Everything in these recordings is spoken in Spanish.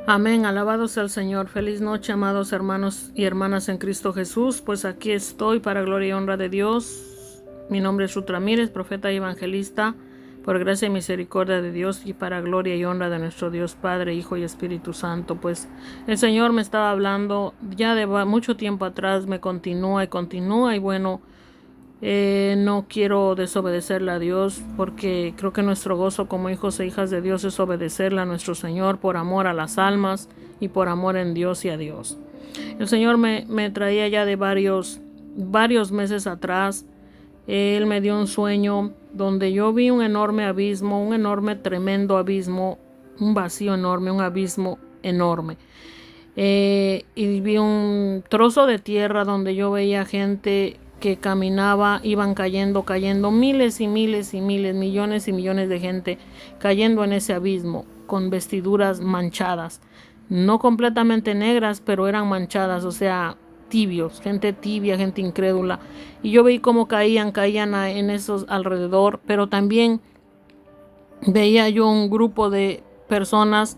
Amén, alabado sea el Señor. Feliz noche, amados hermanos y hermanas en Cristo Jesús. Pues aquí estoy para gloria y honra de Dios. Mi nombre es Ruth Ramírez, profeta y evangelista, por gracia y misericordia de Dios y para gloria y honra de nuestro Dios Padre, Hijo y Espíritu Santo. Pues el Señor me estaba hablando ya de mucho tiempo atrás, me continúa y bueno, no quiero desobedecerle a Dios, porque creo que nuestro gozo como hijos e hijas de Dios es obedecerle a nuestro Señor por amor a las almas y por amor en Dios y a Dios. El Señor me traía ya de varios meses atrás. Él me dio un sueño donde yo vi un enorme abismo, un enorme, tremendo abismo, un vacío enorme, un abismo enorme. Y vi un trozo de tierra donde yo veía gente que caminaba, iban cayendo, miles y miles y miles, millones y millones de gente cayendo en ese abismo con vestiduras manchadas, no completamente negras, pero eran manchadas, o sea, tibios, gente tibia, gente incrédula. Y yo vi cómo caían en esos alrededor, pero también veía yo un grupo de personas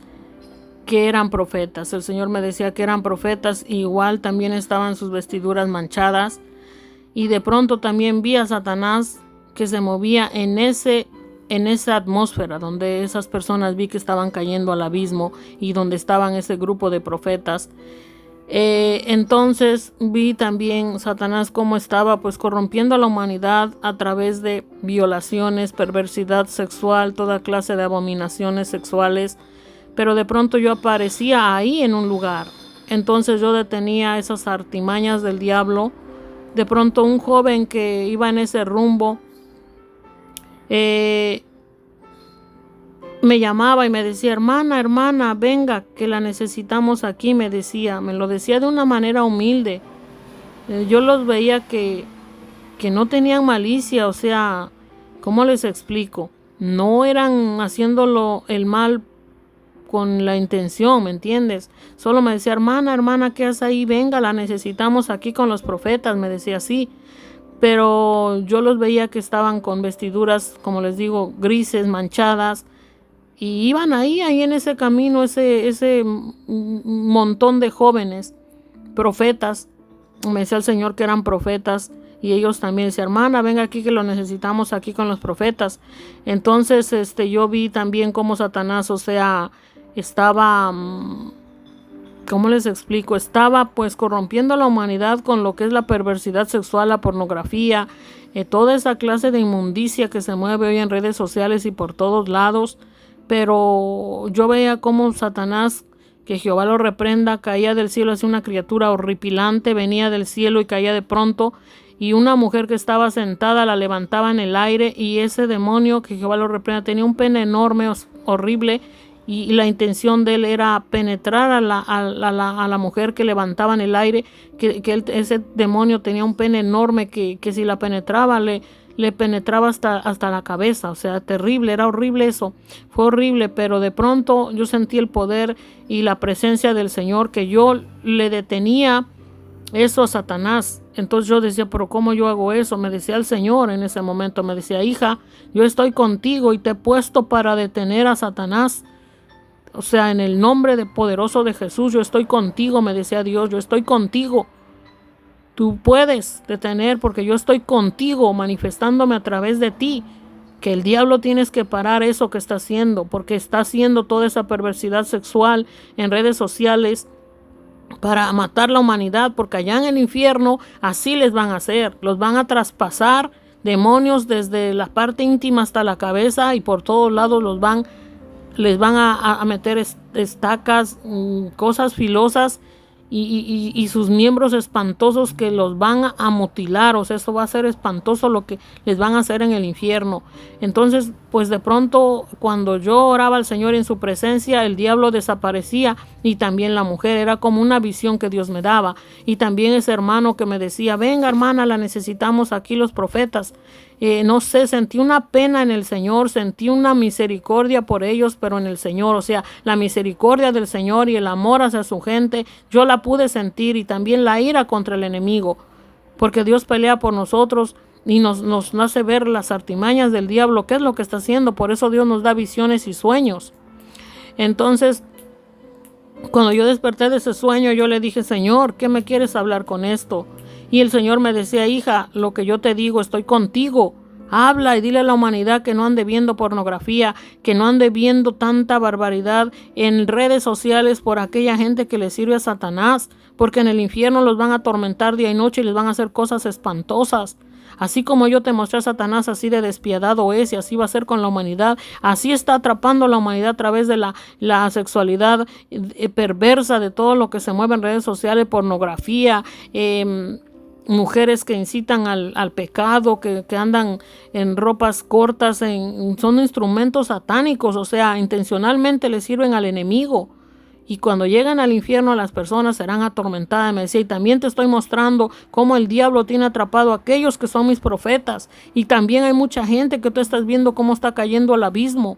que eran profetas. El Señor me decía que eran profetas, igual también estaban sus vestiduras manchadas. Y de pronto también vi a Satanás que se movía en esa atmósfera donde esas personas vi que estaban cayendo al abismo y donde estaban ese grupo de profetas. Entonces vi también Satanás cómo estaba pues corrompiendo a la humanidad a través de violaciones, perversidad sexual, toda clase de abominaciones sexuales. Pero de pronto yo aparecía ahí en un lugar. Entonces yo detenía esas artimañas del diablo. De pronto un joven que iba en ese rumbo me llamaba y me decía, hermana, venga, que la necesitamos aquí, me lo decía de una manera humilde. Yo los veía que no tenían malicia, o sea, ¿cómo les explico? No eran haciéndolo el mal con la intención, ¿me entiendes? Solo me decía, hermana, ¿qué haces ahí? Venga, la necesitamos aquí con los profetas, me decía así. Pero yo los veía que estaban con vestiduras, como les digo, grises, manchadas, y iban ahí en ese camino, ese montón de jóvenes, profetas. Me decía el Señor que eran profetas, y ellos también decían, hermana, venga aquí que lo necesitamos aquí con los profetas. Entonces yo vi también cómo Satanás, o sea, estaba, ¿cómo les explico? Estaba pues corrompiendo a la humanidad con lo que es la perversidad sexual, la pornografía, toda esa clase de inmundicia que se mueve hoy en redes sociales y por todos lados. Pero yo veía cómo Satanás, que Jehová lo reprenda, caía del cielo hacia una criatura horripilante, venía del cielo y caía de pronto, y una mujer que estaba sentada la levantaba en el aire, y ese demonio, que Jehová lo reprenda, tenía un pene enorme, horrible, y la intención de él era penetrar a la mujer que levantaba en el aire, ese demonio tenía un pene enorme que si la penetraba le penetraba hasta la cabeza, o sea, terrible, era horrible eso, fue horrible. Pero de pronto yo sentí el poder y la presencia del Señor, que yo le detenía eso a Satanás. Entonces yo decía, pero ¿cómo yo hago eso? Me decía el Señor en ese momento, me decía, hija, yo estoy contigo y te he puesto para detener a Satanás. O sea, en el nombre poderoso de Jesús, yo estoy contigo, me decía Dios, yo estoy contigo. Tú puedes detener porque yo estoy contigo, manifestándome a través de ti. Que el diablo tienes que parar eso que está haciendo, porque está haciendo toda esa perversidad sexual en redes sociales para matar la humanidad, porque allá en el infierno así les van a hacer, los van a traspasar demonios desde la parte íntima hasta la cabeza, y por todos lados les van a meter estacas, cosas filosas, y sus miembros espantosos que los van a mutilar. O sea, esto va a ser espantoso lo que les van a hacer en el infierno. Entonces, pues de pronto, cuando yo oraba al Señor en su presencia, el diablo desaparecía, y también la mujer. Era como una visión que Dios me daba. Y también ese hermano que me decía, venga hermana, la necesitamos aquí los profetas. No sé, sentí una pena en el Señor, sentí una misericordia por ellos, pero en el Señor, o sea, la misericordia del Señor y el amor hacia su gente, yo la pude sentir, y también la ira contra el enemigo, porque Dios pelea por nosotros y nos hace ver las artimañas del diablo, qué es lo que está haciendo. Por eso Dios nos da visiones y sueños. Entonces, Cuando yo desperté de ese sueño, yo le dije, Señor, ¿qué me quieres hablar con esto? Y el Señor me decía, hija, lo que yo te digo, estoy contigo. Habla y dile a la humanidad que no ande viendo pornografía, que no ande viendo tanta barbaridad en redes sociales por aquella gente que le sirve a Satanás, porque en el infierno los van a atormentar día y noche y les van a hacer cosas espantosas. Así como yo te mostré a Satanás, así de despiadado es, y así va a ser con la humanidad. Así está atrapando a la humanidad a través de la sexualidad perversa, de todo lo que se mueve en redes sociales, pornografía, mujeres que incitan al pecado, que andan en ropas cortas, son instrumentos satánicos, o sea, intencionalmente le sirven al enemigo. Y cuando llegan al infierno, las personas serán atormentadas. Me decía, y también te estoy mostrando cómo el diablo tiene atrapado a aquellos que son mis profetas. Y también hay mucha gente que tú estás viendo cómo está cayendo al abismo.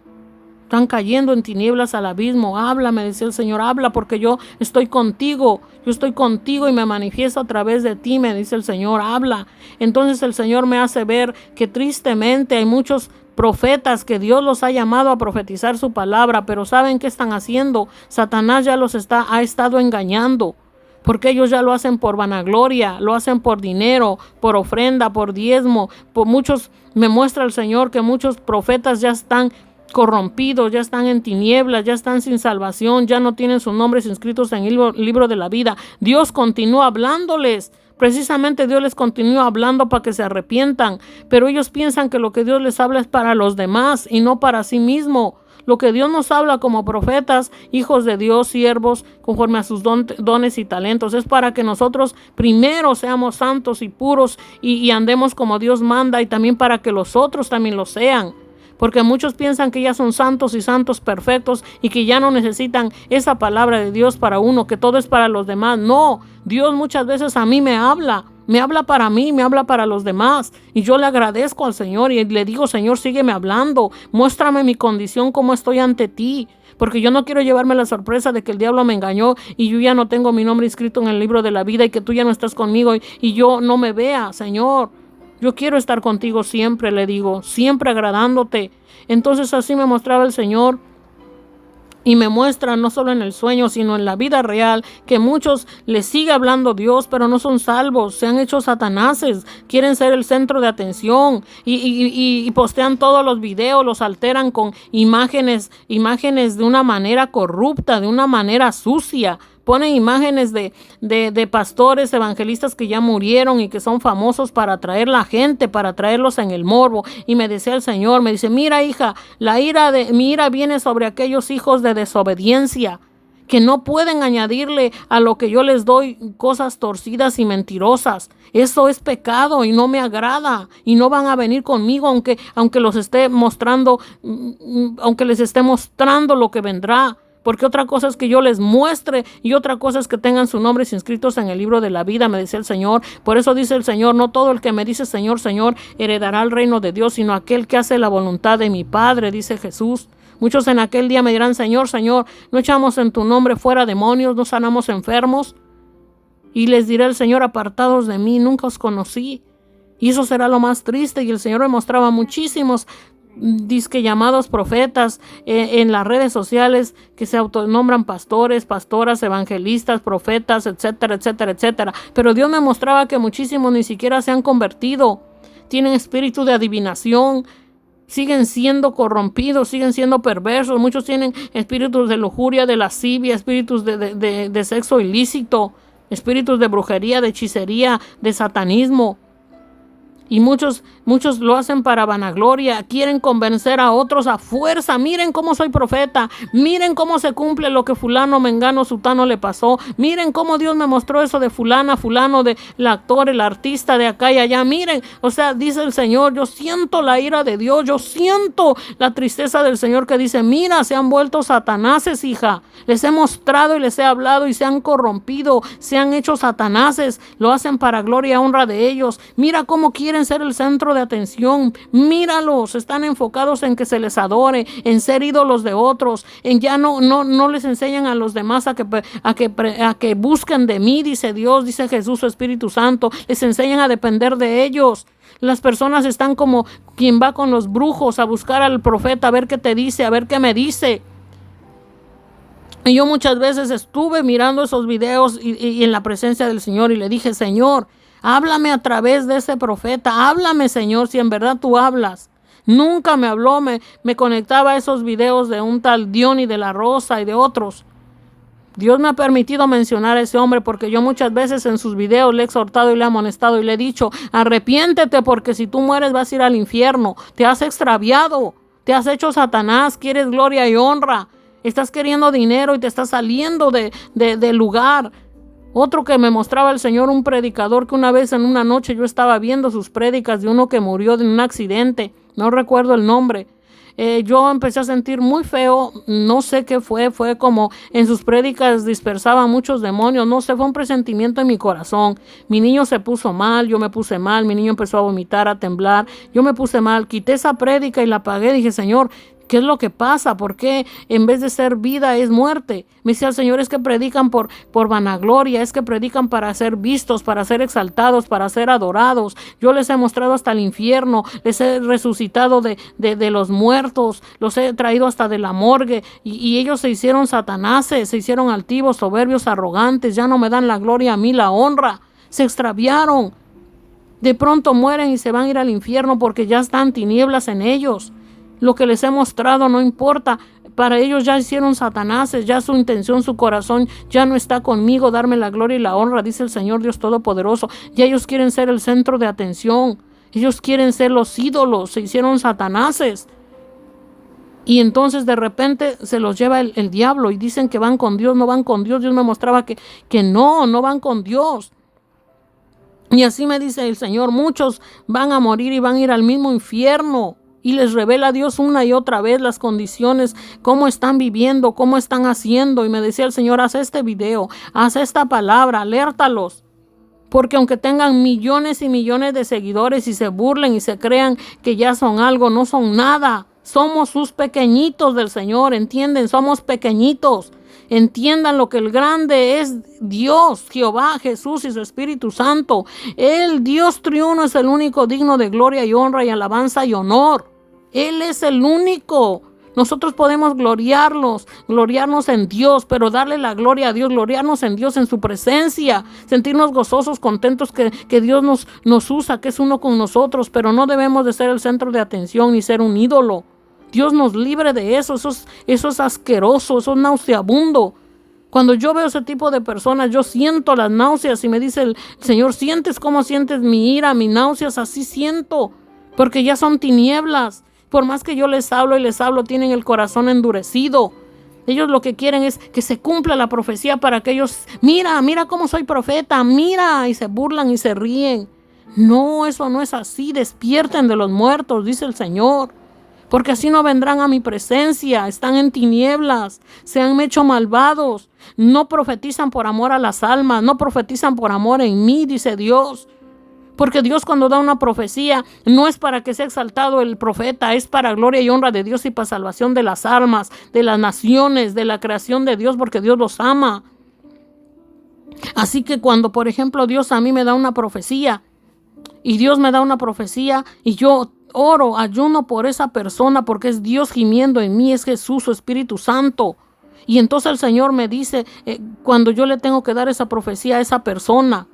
Están cayendo en tinieblas al abismo. Habla, me decía el Señor, habla porque yo estoy contigo. Yo estoy contigo y me manifiesto a través de ti, me dice el Señor, habla. Entonces el Señor me hace ver que tristemente hay muchos profetas que Dios los ha llamado a profetizar su palabra, pero ¿saben qué están haciendo? Satanás ya ha estado engañando, porque ellos ya lo hacen por vanagloria, lo hacen por dinero, por ofrenda, por diezmo. Me muestra el Señor que muchos profetas ya están corrompidos, ya están en tinieblas, ya están sin salvación, ya no tienen sus nombres inscritos en el libro de la vida. Dios continúa hablándoles. Precisamente Dios les continúa hablando para que se arrepientan, pero ellos piensan que lo que Dios les habla es para los demás y no para sí mismo. Lo que Dios nos habla como profetas, hijos de Dios, siervos, conforme a sus dones y talentos, es para que nosotros primero seamos santos y puros y andemos como Dios manda, y también para que los otros también lo sean. Porque muchos piensan que ya son santos y santos perfectos y que ya no necesitan esa palabra de Dios para uno, que todo es para los demás. No, Dios muchas veces a mí me habla para mí, me habla para los demás. Y yo le agradezco al Señor y le digo, Señor, sígueme hablando, muéstrame mi condición, cómo estoy ante ti. Porque yo no quiero llevarme la sorpresa de que el diablo me engañó y yo ya no tengo mi nombre inscrito en el libro de la vida y que tú ya no estás conmigo y yo no me vea, Señor. Yo quiero estar contigo siempre, le digo, siempre agradándote. Entonces así me mostraba el Señor y me muestra no solo en el sueño, sino en la vida real, que muchos les sigue hablando Dios, pero no son salvos, se han hecho satanases, quieren ser el centro de atención y postean todos los videos, los alteran con imágenes de una manera corrupta, de una manera sucia. Ponen imágenes de pastores, evangelistas que ya murieron y que son famosos para atraer la gente, para traerlos en el morbo. Y me decía el Señor, me dice, mira hija, mi ira viene sobre aquellos hijos de desobediencia, que no pueden añadirle a lo que yo les doy cosas torcidas y mentirosas. Eso es pecado y no me agrada, y no van a venir conmigo aunque les esté mostrando lo que vendrá. Porque otra cosa es que yo les muestre y otra cosa es que tengan sus nombres inscritos en el libro de la vida, me decía el Señor. Por eso dice el Señor, no todo el que me dice Señor, Señor, heredará el reino de Dios, sino aquel que hace la voluntad de mi Padre, dice Jesús. Muchos en aquel día me dirán, Señor, Señor, ¿no echamos en tu nombre fuera demonios, no sanamos enfermos? Y les dirá el Señor, apartados de mí, nunca os conocí. Y eso será lo más triste. Y el Señor me mostraba muchísimos disque llamados profetas en las redes sociales que se autonombran pastores, pastoras, evangelistas, profetas, etcétera, etcétera, etcétera. Pero Dios me mostraba que muchísimos ni siquiera se han convertido. Tienen espíritu de adivinación, siguen siendo corrompidos, siguen siendo perversos. Muchos tienen espíritus de lujuria, de lascivia, espíritus de sexo ilícito, espíritus de brujería, de hechicería, de satanismo. Y muchos lo hacen para vanagloria, quieren convencer a otros a fuerza. Miren cómo soy profeta, miren cómo se cumple lo que fulano, mengano, sutano le pasó. Miren cómo Dios me mostró eso de fulana, fulano, de el actor, el artista de acá y allá. Miren, o sea, dice el Señor, yo siento la ira de Dios, yo siento la tristeza del Señor que dice, mira, se han vuelto satanases, hija. Les he mostrado y les he hablado y se han corrompido, se han hecho satanases, lo hacen para gloria y honra de ellos. Mira cómo quieren ser el centro de atención. Míralos, están enfocados en que se les adore, en ser ídolos de otros, en ya no les enseñan a los demás a que busquen de mí, dice Dios, dice Jesús, su Espíritu Santo. Les enseñan a depender de ellos. Las personas están como quien va con los brujos a buscar al profeta, a ver qué te dice, a ver qué me dice. Y yo muchas veces estuve mirando esos videos y en la presencia del Señor y le dije, Señor, háblame a través de ese profeta, háblame, Señor, si en verdad tú hablas. Nunca me habló, me conectaba a esos videos de un tal Diony de la Rosa y de otros. Dios me ha permitido mencionar a ese hombre porque yo muchas veces en sus videos le he exhortado y le he amonestado y le he dicho, arrepiéntete porque si tú mueres vas a ir al infierno, te has extraviado, te has hecho Satanás, quieres gloria y honra, estás queriendo dinero y te estás saliendo del lugar. Otro que me mostraba el Señor, un predicador que una vez en una noche yo estaba viendo sus prédicas de uno que murió de un accidente, no recuerdo el nombre. Yo empecé a sentir muy feo, no sé qué fue como en sus prédicas dispersaba muchos demonios, no sé, fue un presentimiento en mi corazón. Mi niño se puso mal, yo me puse mal, mi niño empezó a vomitar, a temblar, yo me puse mal, quité esa prédica y la apagué, dije, Señor, ¿qué es lo que pasa? ¿Por qué en vez de ser vida es muerte? Me decía el Señor, es que predican por vanagloria, es que predican para ser vistos, para ser exaltados, para ser adorados. Yo les he mostrado hasta el infierno, les he resucitado de los muertos, los he traído hasta de la morgue y ellos se hicieron satanases, se hicieron altivos, soberbios, arrogantes, ya no me dan la gloria a mí, la honra, se extraviaron. De pronto mueren y se van a ir al infierno porque ya están tinieblas en ellos. Lo que les he mostrado no importa. Para ellos ya hicieron satanáses, ya su intención, su corazón ya no está conmigo, darme la gloria y la honra, dice el Señor Dios Todopoderoso. Ya ellos quieren ser el centro de atención. Ellos quieren ser los ídolos, se hicieron satanáses. Y entonces de repente se los lleva el diablo y dicen que van con Dios, no van con Dios. Dios me mostraba que no van con Dios. Y así me dice el Señor, muchos van a morir y van a ir al mismo infierno. Y les revela a Dios una y otra vez las condiciones, cómo están viviendo, cómo están haciendo. Y me decía el Señor, haz este video, haz esta palabra, alértalos. Porque aunque tengan millones y millones de seguidores y se burlen y se crean que ya son algo, no son nada. Somos sus pequeñitos del Señor, ¿entienden? Somos pequeñitos. Entiendan lo que el grande es Dios, Jehová, Jesús y su Espíritu Santo. El Dios triuno es el único digno de gloria y honra y alabanza y honor. Él es el único. Nosotros podemos gloriarnos en Dios, pero darle la gloria a Dios, gloriarnos en Dios, en su presencia, sentirnos gozosos, contentos que Dios nos usa, que es uno con nosotros, pero no debemos de ser el centro de atención ni ser un ídolo. Dios nos libre de eso es asqueroso, eso es nauseabundo. Cuando yo veo ese tipo de personas, yo siento las náuseas y me dice el Señor, ¿sientes cómo sientes mi ira, mis náuseas? Así siento, porque ya son tinieblas. Por más que yo les hablo, tienen el corazón endurecido. Ellos lo que quieren es que se cumpla la profecía para que ellos, mira cómo soy profeta, mira, y se burlan y se ríen. No, eso no es así, despierten de los muertos, dice el Señor. Porque así no vendrán a mi presencia, están en tinieblas, se han hecho malvados, no profetizan por amor a las almas, no profetizan por amor en mí, dice Dios. Porque Dios cuando da una profecía no es para que sea exaltado el profeta, es para gloria y honra de Dios y para salvación de las almas, de las naciones, de la creación de Dios, porque Dios los ama. Así que cuando, por ejemplo, Dios a mí me da una profecía y Dios me da una profecía y yo oro, ayuno por esa persona porque es Dios gimiendo en mí, es Jesús, su Espíritu Santo. Y entonces el Señor me dice cuando yo le tengo que dar esa profecía a esa persona.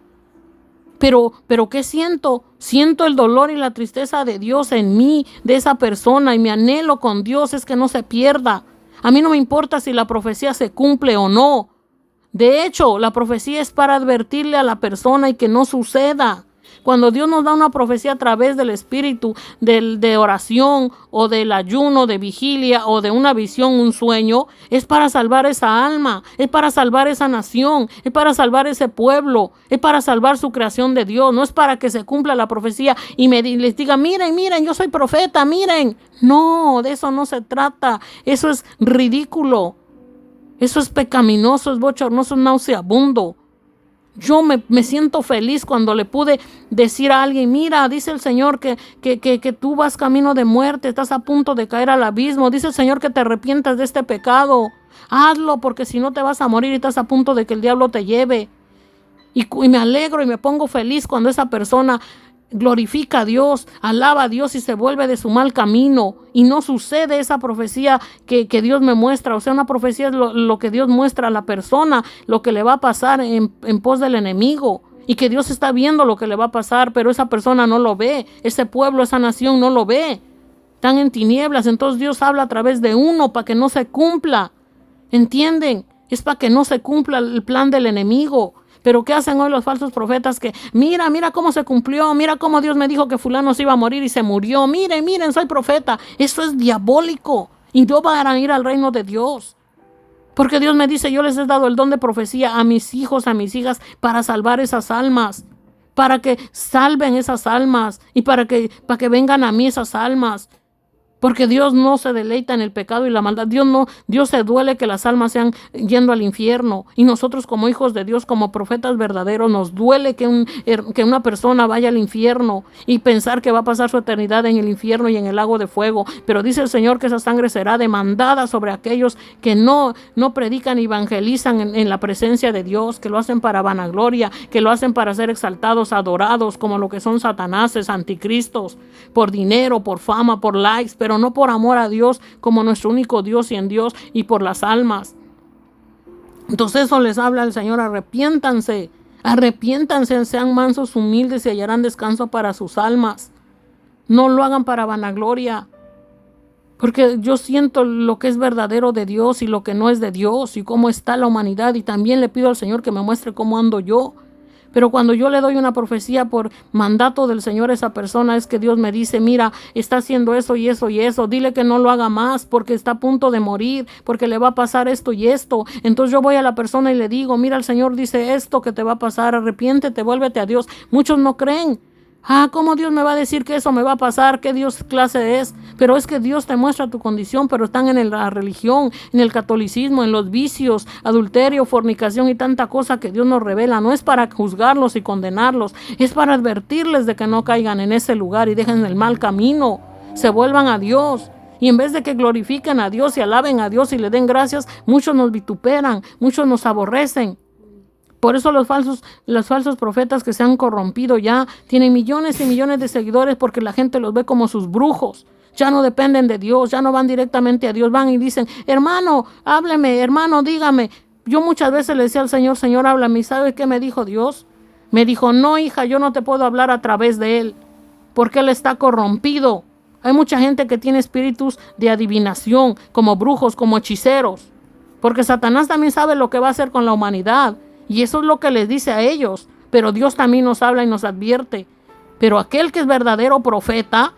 Pero ¿qué siento? Siento el dolor y la tristeza de Dios en mí, de esa persona, y mi anhelo con Dios es que no se pierda. A mí no me importa si la profecía se cumple o no. De hecho, la profecía es para advertirle a la persona y que no suceda. Cuando Dios nos da una profecía a través del Espíritu, de oración o del ayuno, de vigilia o de una visión, un sueño, es para salvar esa alma, es para salvar esa nación, es para salvar ese pueblo, es para salvar su creación de Dios. No es para que se cumpla la profecía y les diga, miren, yo soy profeta, miren. No, de eso no se trata. Eso es ridículo. Eso es pecaminoso, es bochornoso, es nauseabundo. Yo me siento feliz cuando le pude decir a alguien, mira, dice el Señor que tú vas camino de muerte, estás a punto de caer al abismo. Dice el Señor que te arrepientas de este pecado. Hazlo porque si no te vas a morir y estás a punto de que el diablo te lleve. Y me alegro y me pongo feliz cuando esa persona glorifica a Dios, alaba a Dios y se vuelve de su mal camino y no sucede esa profecía que Dios me muestra. O sea, una profecía es lo que Dios muestra a la persona, lo que le va a pasar en pos del enemigo, y que Dios está viendo lo que le va a pasar, pero esa persona no lo ve, ese pueblo, esa nación no lo ve, están en tinieblas. Entonces Dios habla a través de uno para que no se cumpla, ¿entienden? Es para que no se cumpla el plan del enemigo. Pero ¿qué hacen hoy los falsos profetas? Que mira cómo se cumplió, mira cómo Dios me dijo que fulano se iba a morir y se murió. Miren, soy profeta. Eso es diabólico y no van a ir al reino de Dios. Porque Dios me dice, yo les he dado el don de profecía a mis hijos, a mis hijas, para salvar esas almas, para que salven esas almas y para que vengan a mí esas almas. Porque Dios no se deleita en el pecado y la maldad. Dios se duele que las almas sean yendo al infierno. Y nosotros como hijos de Dios, como profetas verdaderos, nos duele que una persona vaya al infierno y pensar que va a pasar su eternidad en el infierno y en el lago de fuego. Pero dice el Señor que esa sangre será demandada sobre aquellos que no predican y evangelizan en la presencia de Dios, que lo hacen para vanagloria, que lo hacen para ser exaltados, adorados, como lo que son satanáses, anticristos, por dinero, por fama, por likes, pero no por amor a Dios como nuestro único Dios y en Dios, y por las almas. Entonces eso les habla el Señor: arrepiéntanse, sean mansos, humildes y hallarán descanso para sus almas. No lo hagan para vanagloria, porque yo siento lo que es verdadero de Dios y lo que no es de Dios y cómo está la humanidad, y también le pido al Señor que me muestre cómo ando yo. Pero cuando yo le doy una profecía por mandato del Señor a esa persona, es que Dios me dice: mira, está haciendo eso y eso y eso, dile que no lo haga más porque está a punto de morir, porque le va a pasar esto y esto. Entonces yo voy a la persona y le digo: mira, el Señor dice esto que te va a pasar, arrepiéntete, vuélvete a Dios. Muchos no creen. ¿Cómo Dios me va a decir que eso me va a pasar? ¿Qué Dios clase es? Pero es que Dios te muestra tu condición, pero están en la religión, en el catolicismo, en los vicios, adulterio, fornicación y tanta cosa que Dios nos revela. No es para juzgarlos y condenarlos, es para advertirles de que no caigan en ese lugar y dejen el mal camino, se vuelvan a Dios. Y en vez de que glorifiquen a Dios y alaben a Dios y le den gracias, muchos nos vituperan, muchos nos aborrecen. Por eso los falsos profetas que se han corrompido ya tienen millones y millones de seguidores, porque la gente los ve como sus brujos. Ya no dependen de Dios, ya no van directamente a Dios, van y dicen: hermano, hábleme, hermano, dígame. Yo muchas veces le decía al Señor: Señor, háblame. ¿Y sabe qué me dijo Dios? Me dijo: no, hija, yo no te puedo hablar a través de él, porque él está corrompido. Hay mucha gente que tiene espíritus de adivinación, como brujos, como hechiceros, porque Satanás también sabe lo que va a hacer con la humanidad. Y eso es lo que les dice a ellos. Pero Dios también nos habla y nos advierte. Pero aquel que es verdadero profeta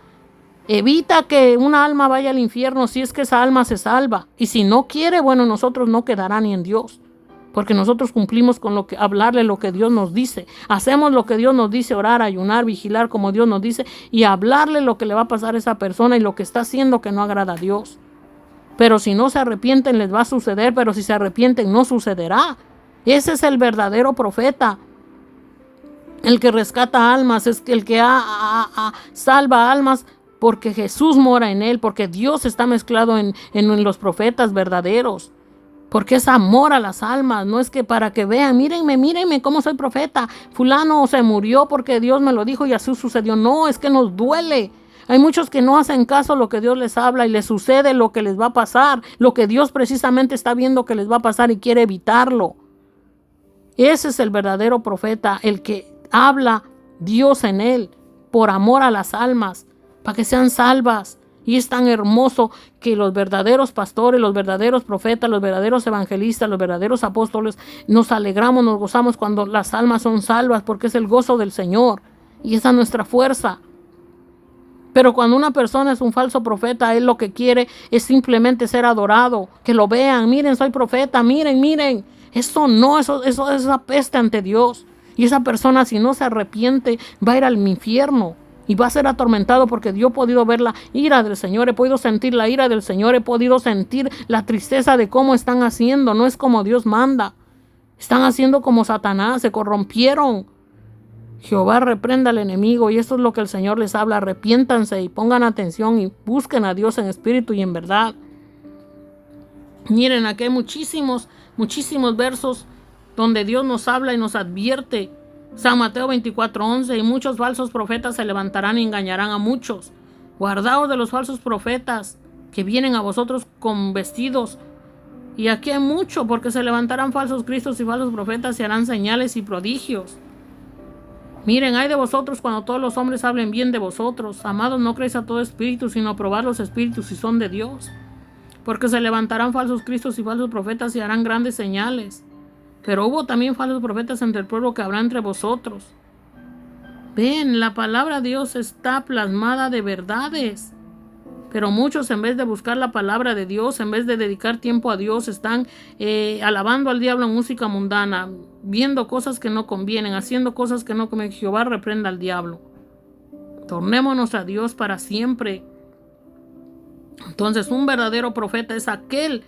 evita que una alma vaya al infierno, si es que esa alma se salva. Y si no quiere, bueno, nosotros no quedará ni en Dios. Porque nosotros cumplimos con hablarle lo que Dios nos dice. Hacemos lo que Dios nos dice: orar, ayunar, vigilar como Dios nos dice, y hablarle lo que le va a pasar a esa persona y lo que está haciendo que no agrada a Dios. Pero si no se arrepienten, les va a suceder. Pero si se arrepienten, no sucederá. Ese es el verdadero profeta, el que rescata almas, es el que salva almas, porque Jesús mora en él, porque Dios está mezclado en los profetas verdaderos, porque es amor a las almas. No es que para que vean: mírenme cómo soy profeta, fulano se murió porque Dios me lo dijo y así sucedió. No, es que nos duele. Hay muchos que no hacen caso a lo que Dios les habla y les sucede lo que les va a pasar, lo que Dios precisamente está viendo que les va a pasar y quiere evitarlo. Ese es el verdadero profeta, el que habla Dios en él, por amor a las almas, para que sean salvas. Y es tan hermoso que los verdaderos pastores, los verdaderos profetas, los verdaderos evangelistas, los verdaderos apóstoles, nos alegramos, nos gozamos cuando las almas son salvas, porque es el gozo del Señor y esa es nuestra fuerza. Pero cuando una persona es un falso profeta, él lo que quiere es simplemente ser adorado, que lo vean: miren, soy profeta, miren. Eso no, eso es apeste ante Dios. Y esa persona, si no se arrepiente, va a ir al infierno y va a ser atormentado, porque yo he podido ver la ira del Señor, he podido sentir la ira del Señor, he podido sentir la tristeza de cómo están haciendo. No es como Dios manda, están haciendo como Satanás, se corrompieron. Jehová reprenda al enemigo, y esto es lo que el Señor les habla: arrepiéntanse y pongan atención y busquen a Dios en espíritu y en verdad. Miren, aquí hay muchísimos versos donde Dios nos habla y nos advierte San Mateo 24:11, y muchos falsos profetas se levantarán y engañarán a muchos. Guardaos de los falsos profetas que vienen a vosotros con vestidos. Y aquí hay mucho, porque se levantarán falsos cristos y falsos profetas y harán señales y prodigios. Miren, ay de vosotros cuando todos los hombres hablen bien de vosotros. Amados, no creéis a todo espíritu, sino probad los espíritus si son de Dios. Porque se levantarán falsos cristos y falsos profetas y harán grandes señales. Pero hubo también falsos profetas entre el pueblo que habrá entre vosotros. Ven, la palabra de Dios está plasmada de verdades. Pero muchos, en vez de buscar la palabra de Dios, en vez de dedicar tiempo a Dios, están alabando al diablo en música mundana, viendo cosas que no convienen, haciendo cosas que no convienen. Jehová reprenda al diablo. Tornémonos a Dios para siempre. Entonces, un verdadero profeta es aquel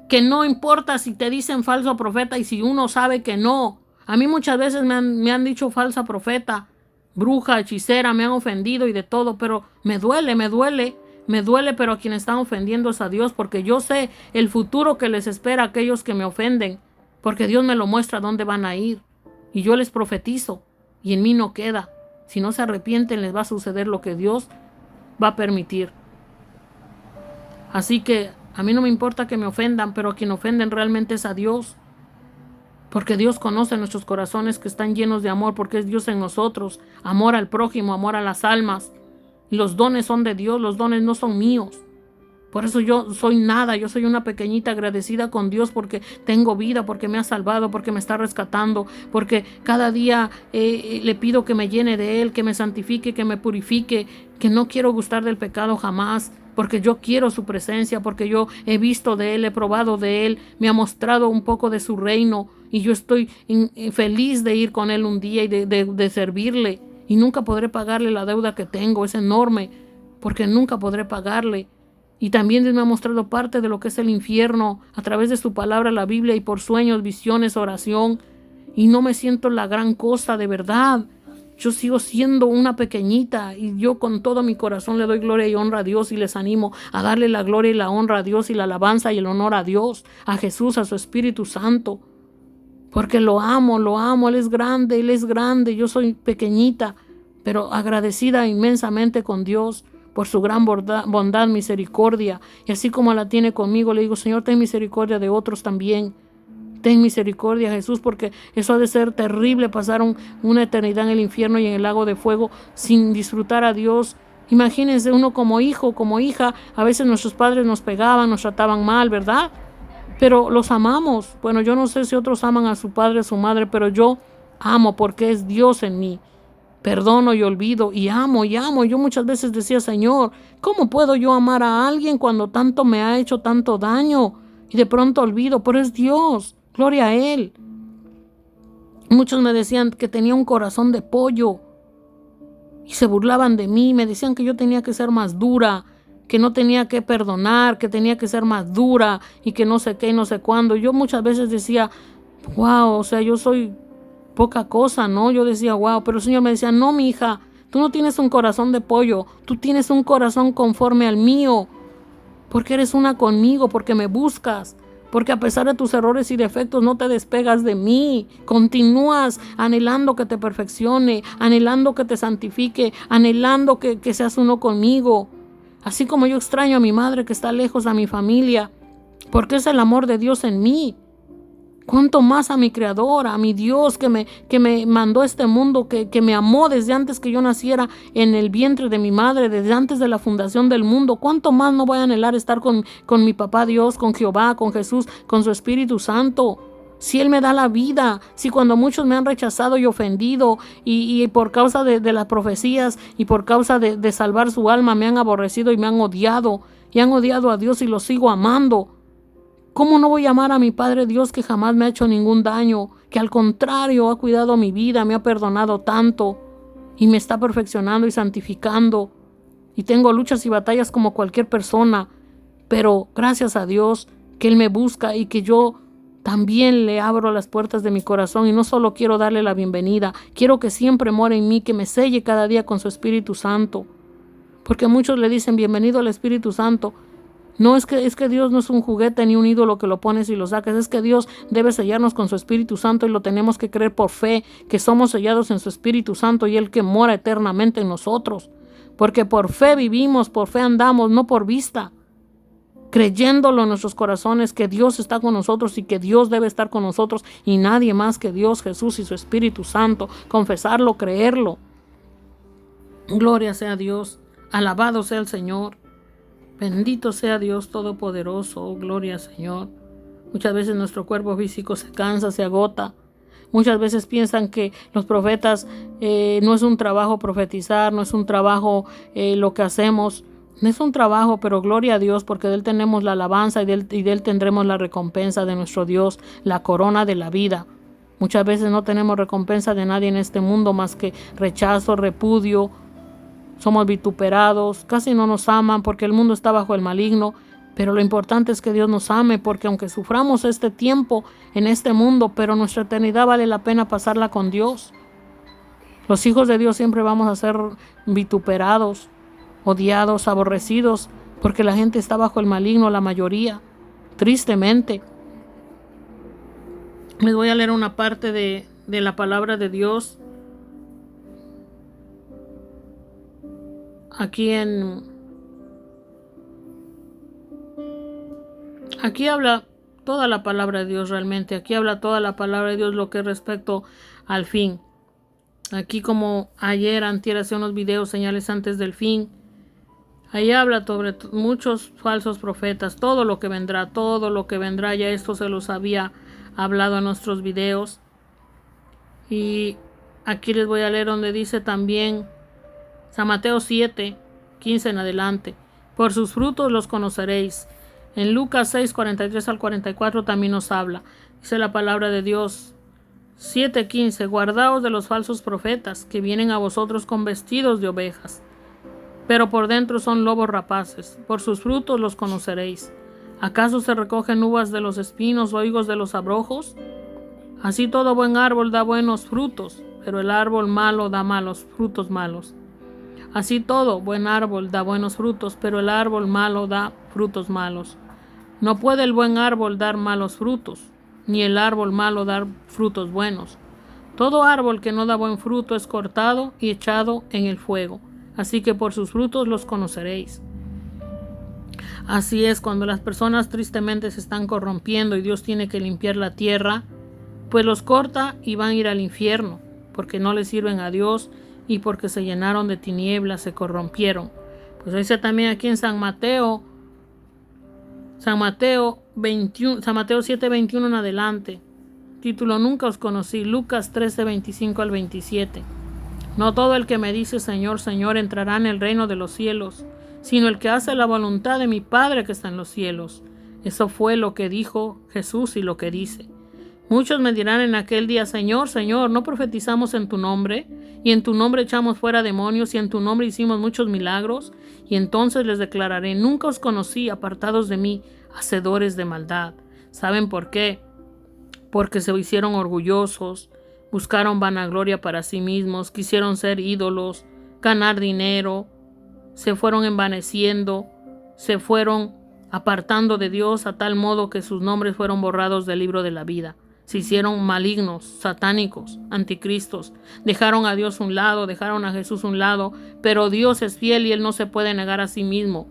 que no importa si te dicen falso profeta y si uno sabe que no. A mí muchas veces me han dicho falsa profeta, bruja, hechicera, me han ofendido y de todo, pero me duele, pero a quienes están ofendiendo es a Dios, porque yo sé el futuro que les espera a aquellos que me ofenden, porque Dios me lo muestra dónde van a ir, y yo les profetizo, y en mí no queda. Si no se arrepienten, les va a suceder lo que Dios va a permitir. Así que a mí no me importa que me ofendan, pero a quien ofenden realmente es a Dios. Porque Dios conoce nuestros corazones que están llenos de amor, porque es Dios en nosotros. Amor al prójimo, amor a las almas. Y los dones son de Dios, los dones no son míos. Por eso yo soy nada, yo soy una pequeñita agradecida con Dios porque tengo vida, porque me ha salvado, porque me está rescatando, porque cada día le pido que me llene de Él, que me santifique, que me purifique, que no quiero gustar del pecado jamás, porque yo quiero su presencia, porque yo he visto de Él, he probado de Él, me ha mostrado un poco de su reino y yo estoy feliz de ir con Él un día y de servirle. Y nunca podré pagarle la deuda que tengo, es enorme, porque nunca podré pagarle. Y también Dios me ha mostrado parte de lo que es el infierno a través de su palabra, la Biblia, y por sueños, visiones, oración. Y no me siento la gran cosa, de verdad. Yo sigo siendo una pequeñita y yo con todo mi corazón le doy gloria y honra a Dios y les animo a darle la gloria y la honra a Dios y la alabanza y el honor a Dios, a Jesús, a su Espíritu Santo. Porque lo amo, Él es grande, yo soy pequeñita, pero agradecida inmensamente con Dios por su gran bondad, misericordia. Y así como la tiene conmigo, le digo, Señor, ten misericordia de otros también. Ten misericordia, Jesús, porque eso ha de ser terrible, pasar una eternidad en el infierno y en el lago de fuego sin disfrutar a Dios. Imagínense uno como hijo, como hija, a veces nuestros padres nos pegaban, nos trataban mal, ¿verdad? Pero los amamos. Bueno, yo no sé si otros aman a su padre, a su madre, pero yo amo porque es Dios en mí. Perdono y olvido y amo. Yo muchas veces decía, Señor, ¿cómo puedo yo amar a alguien cuando tanto me ha hecho tanto daño? Y de pronto olvido, pero es Dios. Gloria a Él. Muchos me decían que tenía un corazón de pollo y se burlaban de mí. Me decían que yo tenía que ser más dura, que no tenía que perdonar, que tenía que ser más dura y que no sé qué y no sé cuándo. Yo muchas veces decía, wow, o sea, yo soy poca cosa, ¿no? Yo decía, wow, pero el Señor me decía, no, mi hija, tú no tienes un corazón de pollo, tú tienes un corazón conforme al mío, porque eres una conmigo, porque me buscas, porque a pesar de tus errores y defectos no te despegas de mí, continúas anhelando que te perfeccione, anhelando que te santifique, anhelando que seas uno conmigo. Así como yo extraño a mi madre que está lejos, a mi familia, porque es el amor de Dios en mí. Cuánto más a mi Creador, a mi Dios que me mandó a este mundo, que me amó desde antes que yo naciera en el vientre de mi madre, desde antes de la fundación del mundo. Cuánto más no voy a anhelar estar con mi papá Dios, con Jehová, con Jesús, con su Espíritu Santo. Si Él me da la vida, si cuando muchos me han rechazado y ofendido y por causa de las profecías y por causa de salvar su alma me han aborrecido y me han odiado y han odiado a Dios y lo sigo amando. ¿Cómo no voy a amar a mi Padre Dios que jamás me ha hecho ningún daño, que al contrario ha cuidado mi vida, me ha perdonado tanto y me está perfeccionando y santificando? Y tengo luchas y batallas como cualquier persona, pero gracias a Dios que Él me busca y que yo también le abro las puertas de mi corazón y no solo quiero darle la bienvenida, quiero que siempre more en mí, que me selle cada día con su Espíritu Santo. Porque muchos le dicen bienvenido al Espíritu Santo. No es que Dios no es un juguete ni un ídolo que lo pones y lo sacas. Es que Dios debe sellarnos con su Espíritu Santo y lo tenemos que creer por fe, que somos sellados en su Espíritu Santo y Él que mora eternamente en nosotros. Porque por fe vivimos, por fe andamos, no por vista. Creyéndolo en nuestros corazones que Dios está con nosotros y que Dios debe estar con nosotros y nadie más que Dios, Jesús y su Espíritu Santo. Confesarlo, creerlo. Gloria sea a Dios. Alabado sea el Señor. Bendito sea Dios Todopoderoso, oh, gloria al Señor. Muchas veces nuestro cuerpo físico se cansa, se agota. Muchas veces piensan que los profetas no es un trabajo profetizar, no es un trabajo lo que hacemos. No es un trabajo, pero gloria a Dios, porque de Él tenemos la alabanza y de Él tendremos la recompensa de nuestro Dios, la corona de la vida. Muchas veces no tenemos recompensa de nadie en este mundo más que rechazo, repudio. Somos vituperados, casi no nos aman porque el mundo está bajo el maligno, pero lo importante es que Dios nos ame porque aunque suframos este tiempo en este mundo, pero nuestra eternidad vale la pena pasarla con Dios. Los hijos de Dios siempre vamos a ser vituperados, odiados, aborrecidos, porque la gente está bajo el maligno, la mayoría, tristemente. Les voy a leer una parte de la palabra de Dios. Aquí habla toda la palabra de Dios realmente. Aquí habla toda la palabra de Dios lo que es respecto al fin. Aquí como ayer, antier, hacía unos videos, señales antes del fin. Ahí habla sobre muchos falsos profetas, todo lo que vendrá, ya esto se los había hablado en nuestros videos. Y aquí les voy a leer donde dice también San Mateo 7, 15 en adelante. Por sus frutos los conoceréis. En Lucas 6, 43 al 44 también nos habla. Dice la palabra de Dios. 7:15. Guardaos de los falsos profetas que vienen a vosotros con vestidos de ovejas, pero por dentro son lobos rapaces. Por sus frutos los conoceréis. ¿Acaso se recogen uvas de los espinos o higos de los abrojos? Así todo buen árbol da buenos frutos, pero el árbol malo da malos frutos malos. Así todo buen árbol da buenos frutos, pero el árbol malo da frutos malos. No puede el buen árbol dar malos frutos, ni el árbol malo dar frutos buenos. Todo árbol que no da buen fruto es cortado y echado en el fuego. Así que por sus frutos los conoceréis. Así es, cuando las personas tristemente se están corrompiendo y Dios tiene que limpiar la tierra, pues los corta y van a ir al infierno, porque no le sirven a Dios y porque se llenaron de tinieblas, se corrompieron. Pues dice también aquí en San Mateo 7:21 en adelante. Título: Nunca os conocí. Lucas 13:25 al 27. No todo el que me dice Señor, Señor entrará en el reino de los cielos, sino el que hace la voluntad de mi Padre que está en los cielos. Eso fue lo que dijo Jesús y lo que dice. Muchos me dirán en aquel día: Señor, Señor, ¿no profetizamos en tu nombre? Y en tu nombre echamos fuera demonios, y en tu nombre hicimos muchos milagros. Y entonces les declararé: nunca os conocí, apartados de mí, hacedores de maldad. ¿Saben por qué? Porque se hicieron orgullosos, buscaron vanagloria para sí mismos, quisieron ser ídolos, ganar dinero, se fueron envaneciendo, se fueron apartando de Dios a tal modo que sus nombres fueron borrados del libro de la vida. Se hicieron malignos, satánicos, anticristos. Dejaron a Dios un lado, dejaron a Jesús un lado, pero Dios es fiel y Él no se puede negar a sí mismo.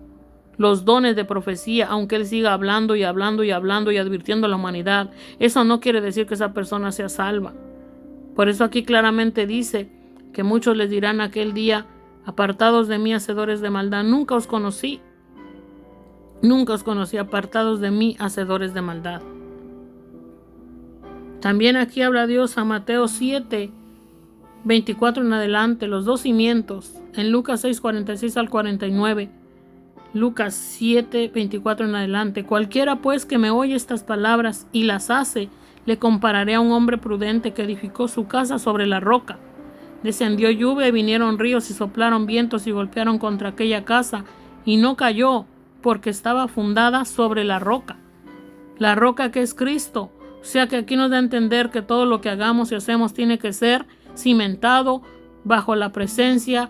Los dones de profecía, aunque Él siga hablando y hablando y hablando y advirtiendo a la humanidad, eso no quiere decir que esa persona sea salva. Por eso aquí claramente dice que muchos les dirán aquel día: apartados de mí, hacedores de maldad, nunca os conocí. Nunca os conocí, apartados de mí, hacedores de maldad. También aquí habla Dios a Mateo 7, 24 en adelante, los dos cimientos. En Lucas 6, 46 al 49. Lucas 7, 24 en adelante. Cualquiera pues que me oye estas palabras y las hace, le compararé a un hombre prudente que edificó su casa sobre la roca. Descendió lluvia y vinieron ríos y soplaron vientos y golpearon contra aquella casa, y no cayó, porque estaba fundada sobre la roca. La roca que es Cristo. O sea que aquí nos da a entender que todo lo que hagamos y hacemos tiene que ser cimentado bajo la presencia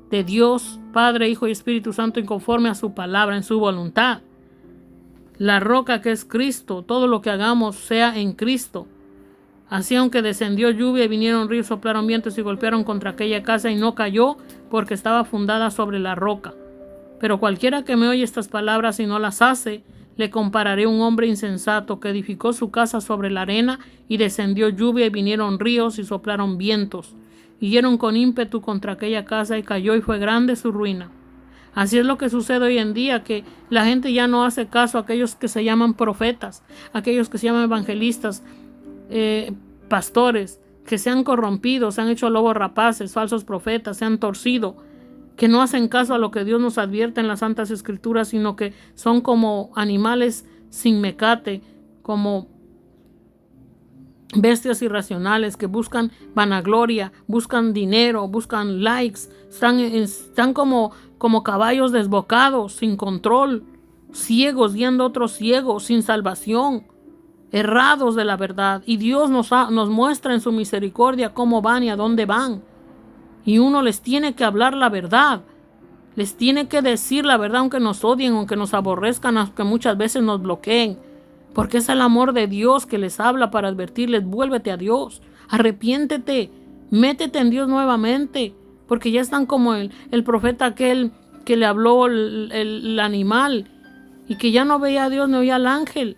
de Dios, Padre, Hijo y Espíritu Santo, y conforme a su palabra, en su voluntad. la roca que es Cristo, todo lo que hagamos sea en Cristo. Así aunque descendió lluvia y vinieron ríos, soplaron vientos y golpearon contra aquella casa y no cayó porque estaba fundada sobre la roca. Pero cualquiera que me oye estas palabras y no las hace, le compararé a un hombre insensato que edificó su casa sobre la arena y descendió lluvia y vinieron ríos y soplaron vientos. Y dieron con ímpetu contra aquella casa y cayó y fue grande su ruina. Así es lo que sucede hoy en día, que la gente ya no hace caso a aquellos que se llaman profetas, aquellos que se llaman evangelistas, pastores, que se han corrompido, se han hecho lobos rapaces, falsos profetas, se han torcido, que no hacen caso a lo que Dios nos advierte en las Santas Escrituras, sino que son como animales sin mecate, como bestias irracionales que buscan vanagloria, buscan dinero, buscan likes, están como caballos desbocados, sin control, ciegos guiando a otros ciegos, sin salvación, errados de la verdad. Y Dios nos muestra en su misericordia cómo van y a dónde van. Y uno les tiene que hablar la verdad, les tiene que decir la verdad, aunque nos odien, aunque nos aborrezcan, aunque muchas veces nos bloqueen. Porque es el amor de Dios que les habla para advertirles: vuélvete a Dios, arrepiéntete, métete en Dios nuevamente, porque ya están como el profeta aquel que le habló el animal y que ya no veía a Dios ni oía al ángel.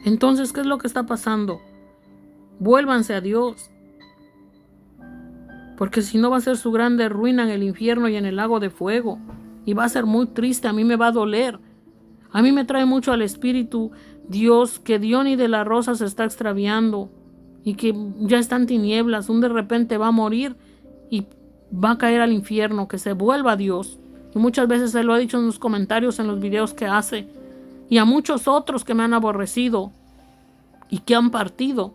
Entonces, ¿qué es lo que está pasando? Vuélvanse a Dios, porque si no va a ser su grande ruina en el infierno y en el lago de fuego, y va a ser muy triste. A mí me va a doler. A mí me trae mucho al espíritu Dios que Diony de la Rosa se está extraviando y que ya está en tinieblas. De repente va a morir y va a caer al infierno, que se vuelva a Dios. Y muchas veces se lo ha dicho en los comentarios, en los videos que hace, y a muchos otros que me han aborrecido y que han partido,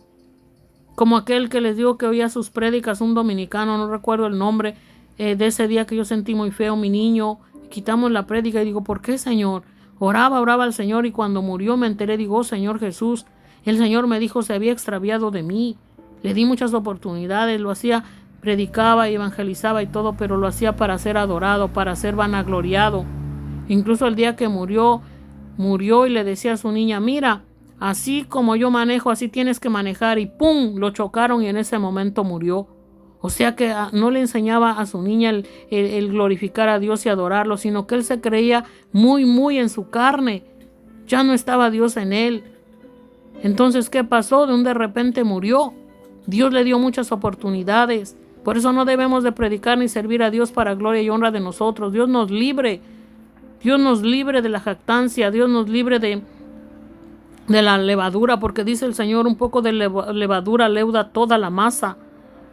como aquel que les digo que oía sus prédicas, un dominicano, no recuerdo el nombre, de ese día que yo sentí muy feo, mi niño. Quitamos la prédica y digo: ¿por qué, Señor? Oraba al Señor, y cuando murió me enteré, digo: oh, Señor Jesús, el Señor me dijo se había extraviado de mí. Le di muchas oportunidades, lo hacía, predicaba y evangelizaba y todo, pero lo hacía para ser adorado, para ser vanagloriado. Incluso el día que murió y le decía a su niña: mira, así como yo manejo, así tienes que manejar, y ¡pum!, lo chocaron y en ese momento murió. O sea que no le enseñaba a su niña el glorificar a Dios y adorarlo, sino que él se creía muy en su carne. Ya no estaba Dios en él. Entonces, ¿qué pasó? De repente murió. Dios le dio muchas oportunidades. Por eso no debemos de predicar ni servir a Dios para gloria y honra de nosotros. Dios nos libre. Dios nos libre de la jactancia. Dios nos libre de la levadura, porque dice el Señor: un poco de levadura leuda toda la masa.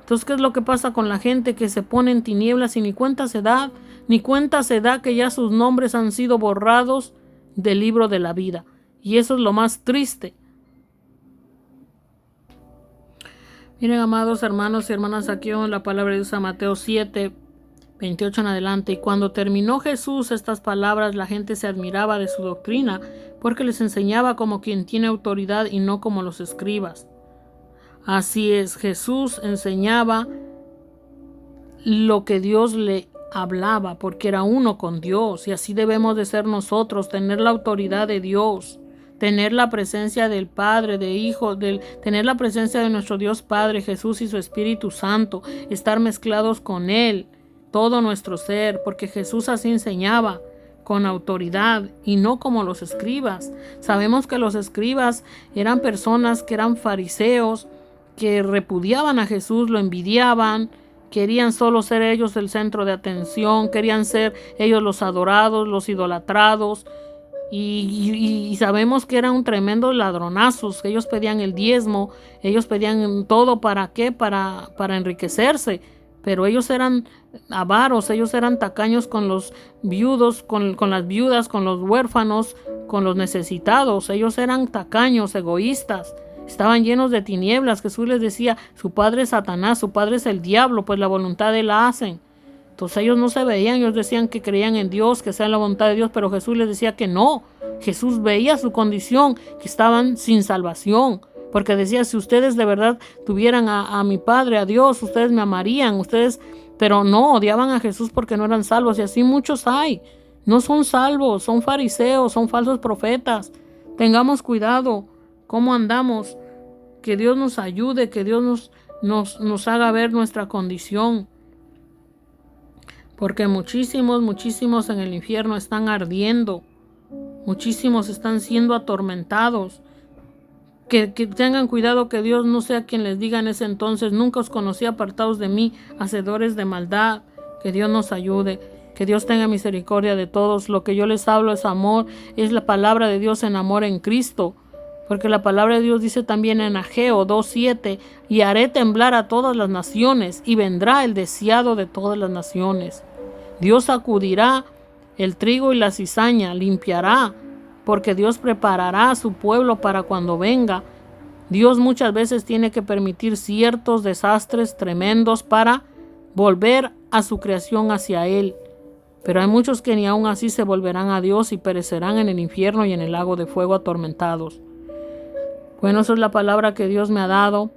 Entonces, ¿qué es lo que pasa con la gente que se pone en tinieblas y ni cuenta se da que ya sus nombres han sido borrados del libro de la vida? Y eso es lo más triste. Miren, amados hermanos y hermanas, aquí en la palabra de Dios a Mateo 7, 28 en adelante. Y cuando terminó Jesús estas palabras, la gente se admiraba de su doctrina, porque les enseñaba como quien tiene autoridad y no como los escribas. Así es, Jesús enseñaba lo que Dios le hablaba, porque era uno con Dios, y así debemos de ser nosotros, tener la autoridad de Dios, tener la presencia del Padre, de Hijo, tener la presencia de nuestro Dios Padre, Jesús y su Espíritu Santo, estar mezclados con Él, todo nuestro ser, porque Jesús así enseñaba, con autoridad y no como los escribas. Sabemos que los escribas eran personas que eran fariseos, que repudiaban a Jesús, lo envidiaban, querían solo ser ellos el centro de atención, querían ser ellos los adorados, los idolatrados, y sabemos que eran un tremendo ladronazos. Ellos pedían el diezmo, ellos pedían todo. ¿Para qué? Para enriquecerse, pero ellos eran avaros, ellos eran tacaños con los viudos, con las viudas, con los huérfanos, con los necesitados. Ellos eran tacaños, egoístas. Estaban llenos de tinieblas. Jesús les decía: su padre es Satanás, su padre es el diablo, pues la voluntad de él la hacen. Entonces ellos no se veían, ellos decían que creían en Dios, que sea la voluntad de Dios, pero Jesús les decía que no. Jesús veía su condición, que estaban sin salvación, porque decía: si ustedes de verdad tuvieran a mi Padre, a Dios, ustedes me amarían, pero no, odiaban a Jesús porque no eran salvos, y así muchos hay. no son salvos, son fariseos, son falsos profetas. Tengamos cuidado cómo andamos, que Dios nos ayude, que Dios nos haga ver nuestra condición. Porque muchísimos en el infierno están ardiendo, muchísimos están siendo atormentados. Que tengan cuidado que Dios no sea quien les diga en ese entonces: nunca os conocí, apartados de mí, hacedores de maldad. Que Dios nos ayude, que Dios tenga misericordia de todos. Lo que yo les hablo es amor, es la palabra de Dios en amor en Cristo. Porque la palabra de Dios dice también en Ageo 2:7: y haré temblar a todas las naciones, y vendrá el deseado de todas las naciones. Dios sacudirá el trigo y la cizaña, limpiará, porque Dios preparará a su pueblo para cuando venga. Dios muchas veces tiene que permitir ciertos desastres tremendos para volver a su creación hacia Él. Pero hay muchos que ni aún así se volverán a Dios y perecerán en el infierno y en el lago de fuego atormentados. Bueno, esa es la palabra que Dios me ha dado.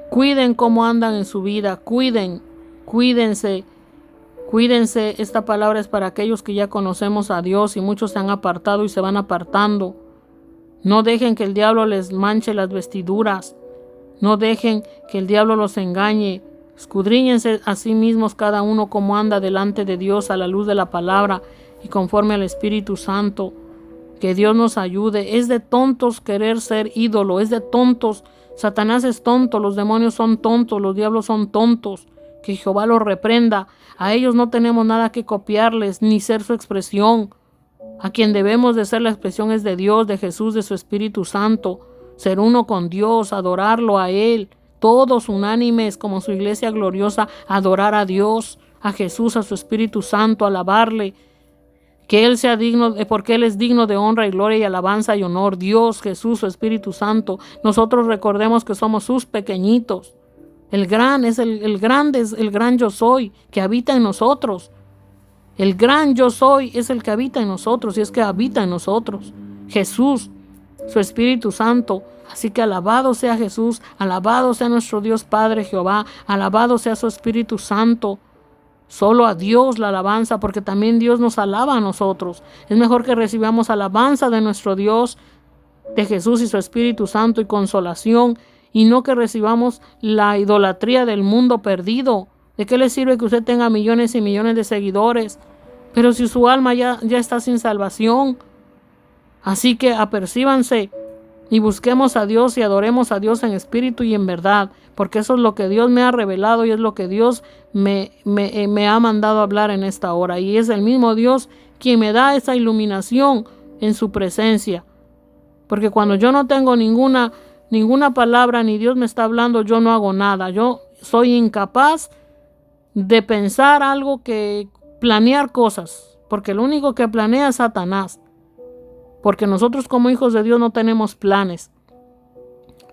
Cuiden cómo andan en su vida, cuídense. Esta palabra es para aquellos que ya conocemos a Dios y muchos se han apartado y se van apartando. No dejen que el diablo les manche las vestiduras. No dejen que el diablo los engañe. Escudriñense a sí mismos cada uno cómo anda delante de Dios a la luz de la palabra y conforme al Espíritu Santo. Que Dios nos ayude. Es de tontos querer ser ídolo, es de tontos. Satanás es tonto, los demonios son tontos, los diablos son tontos. Que Jehová los reprenda. A ellos no tenemos nada que copiarles ni ser su expresión. A quien debemos de ser la expresión es de Dios, de Jesús, de su Espíritu Santo. Ser uno con Dios, adorarlo a Él. Todos unánimes como su iglesia gloriosa, adorar a Dios, a Jesús, a su Espíritu Santo, alabarle. Que Él sea digno, porque Él es digno de honra y gloria y alabanza y honor. Dios, Jesús, su Espíritu Santo. Nosotros recordemos que somos sus pequeñitos. El gran yo soy que habita en nosotros. El gran yo soy es el que habita en nosotros y es que habita en nosotros. Jesús, su Espíritu Santo. Así que alabado sea Jesús, alabado sea nuestro Dios Padre Jehová, alabado sea su Espíritu Santo. Solo a Dios la alabanza, porque también Dios nos alaba a nosotros. Es mejor que recibamos alabanza de nuestro Dios, de Jesús y su Espíritu Santo y consolación, y no que recibamos la idolatría del mundo perdido. ¿De qué le sirve que usted tenga millones y millones de seguidores, pero si su alma ya está sin salvación? Así que apercíbanse y busquemos a Dios y adoremos a Dios en espíritu y en verdad, porque eso es lo que Dios me ha revelado y es lo que Dios me ha mandado a hablar en esta hora. Y es el mismo Dios quien me da esa iluminación en su presencia. Porque cuando yo no tengo ninguna palabra ni Dios me está hablando, yo no hago nada. Yo soy incapaz de pensar algo, que planear cosas, porque lo único que planea es Satanás. Porque nosotros como hijos de Dios no tenemos planes.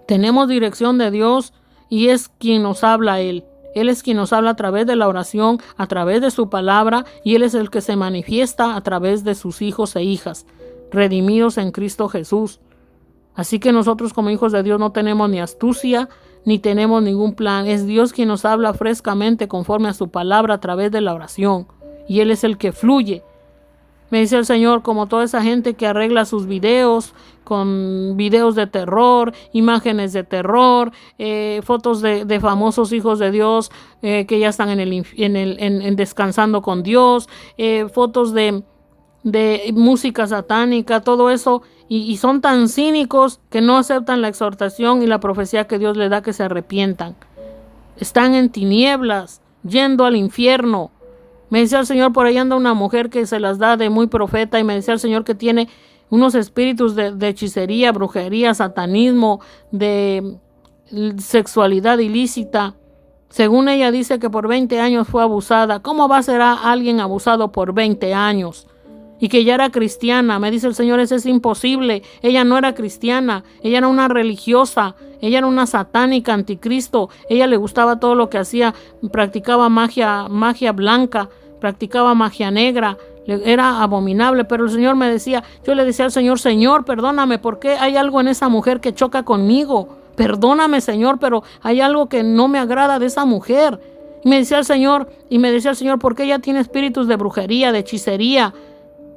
Tenemos dirección de Dios y es quien nos habla a Él. Él es quien nos habla a través de la oración, a través de su palabra, y Él es el que se manifiesta a través de sus hijos e hijas, redimidos en Cristo Jesús. Así que nosotros como hijos de Dios no tenemos ni astucia, ni tenemos ningún plan. Es Dios quien nos habla frescamente conforme a su palabra a través de la oración. Y Él es el que fluye. Me dice el Señor, como toda esa gente que arregla sus videos con videos de terror, imágenes de terror, fotos de famosos hijos de Dios que ya están en descansando con Dios, fotos de música satánica, todo eso, y son tan cínicos que no aceptan la exhortación y la profecía que Dios les da, que se arrepientan. Están en tinieblas, yendo al infierno. Me decía el Señor, por ahí anda una mujer que se las da de muy profeta, y me decía el Señor que tiene unos espíritus de hechicería, brujería, satanismo, de sexualidad ilícita. Según ella dice que por 20 años fue abusada. ¿Cómo va a ser alguien abusado por 20 años? Y que ya era cristiana. Me dice el Señor, eso es imposible. Ella no era cristiana, ella era una religiosa, ella era una satánica, anticristo. Ella le gustaba todo lo que hacía, practicaba magia blanca, practicaba magia negra, era abominable. Pero el Señor me decía, yo le decía al Señor, Señor, perdóname, porque hay algo en esa mujer que choca conmigo. Perdóname, Señor, pero hay algo que no me agrada de esa mujer. Y me decía el Señor, ¿por qué ella tiene espíritus de brujería, de hechicería,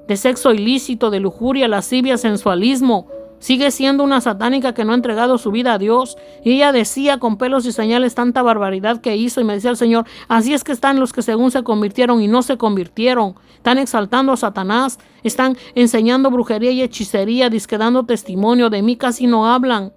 de sexo ilícito, de lujuria, lascivia, sensualismo? Sigue siendo una satánica que no ha entregado su vida a Dios. Y ella decía con pelos y señales tanta barbaridad que hizo. Y me decía el Señor, así es que están los que según se convirtieron y no se convirtieron. Están exaltando a Satanás. Están enseñando brujería y hechicería, dando testimonio. De mí casi no hablan.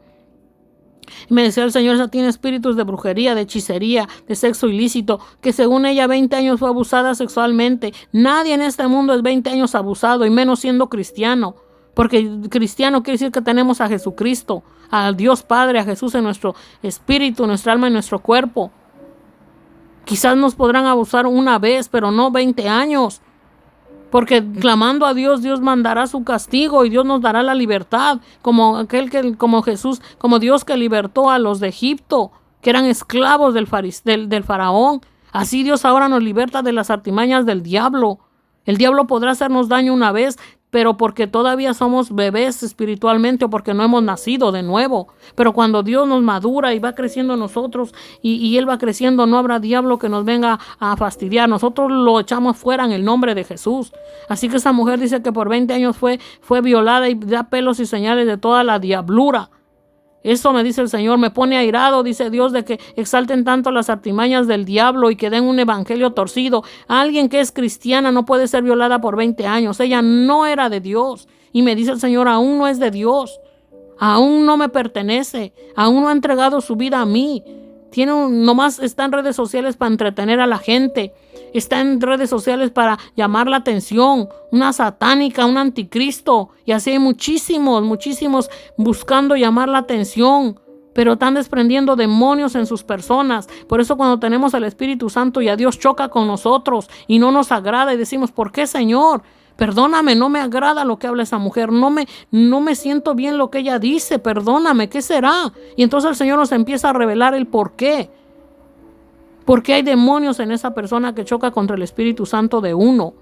Y me decía el Señor, esa tiene espíritus de brujería, de hechicería, de sexo ilícito, que según ella 20 años fue abusada sexualmente. Nadie en este mundo es 20 años abusado, y menos siendo cristiano. Porque cristiano quiere decir que tenemos a Jesucristo, al Dios Padre, a Jesús en nuestro espíritu, nuestra alma y nuestro cuerpo. Quizás nos podrán abusar una vez, pero no 20 años. Porque clamando a Dios, Dios mandará su castigo y Dios nos dará la libertad, como Jesús, como Dios que libertó a los de Egipto, que eran esclavos del faraón. Así Dios ahora nos liberta de las artimañas del diablo. El diablo podrá hacernos daño una vez, pero porque todavía somos bebés espiritualmente o porque no hemos nacido de nuevo. Pero cuando Dios nos madura y va creciendo en nosotros y Él va creciendo, no habrá diablo que nos venga a fastidiar. Nosotros lo echamos fuera en el nombre de Jesús. Así que esa mujer dice que por 20 años fue violada y da pelos y señales de toda la diablura. Eso me dice el Señor, me pone airado, dice Dios, de que exalten tanto las artimañas del diablo y que den un evangelio torcido. Alguien que es cristiana no puede ser violada por 20 años. Ella no era de Dios. Y me dice el Señor, aún no es de Dios. Aún no me pertenece. Aún no ha entregado su vida a mí. Nomás está en redes sociales para entretener a la gente. Está en redes sociales para llamar la atención. Una satánica, un anticristo. Y así hay muchísimos buscando llamar la atención. Pero están desprendiendo demonios en sus personas. Por eso cuando tenemos al Espíritu Santo y a Dios choca con nosotros y no nos agrada y decimos, ¿por qué, Señor? Perdóname, no me agrada lo que habla esa mujer, no me siento bien lo que ella dice, perdóname, ¿qué será? Y entonces el Señor nos empieza a revelar el por qué. Porque hay demonios en esa persona que choca contra el Espíritu Santo de uno.